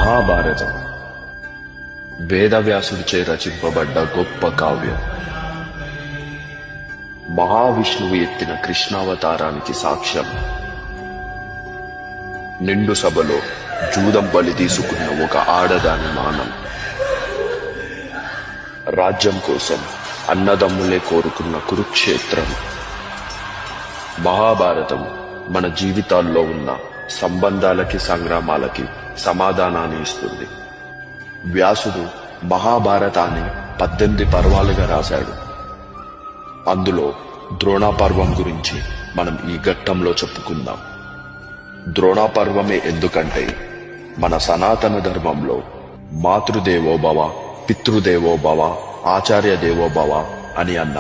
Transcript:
మహాభారతం వేదవ్యాసుడిచే రచింపబడ్డ గొప్ప కావ్యం. మహావిష్ణువు ఎత్తిన కృష్ణావతారానికి సాక్ష్యం. నిండు సభలో జూదం బలి తీసుకున్న ఒక ఆడదాని మానం. రాజ్యం కోసం అన్నదమ్ములే కోరుకున్న కురుక్షేత్రం. మహాభారతం మన జీవితాల్లో ఉన్న సంబంధాలకి, సంగ్రామాలకి సమాధానాన్ని ఇస్తుంది. వ్యాసుడు మహాభారతాన్ని 18 పర్వాలుగా రాశాడు. అందులో ద్రోణాపర్వం గురించి మనం ఈ ఘట్టంలో చెప్పుకుందాం. ద్రోణాపర్వమే ఎందుకంటే మన సనాతన ధర్మంలో మాతృదేవోభవ, పితృదేవోభవ, ఆచార్య దేవోభవ అని అన్నారు.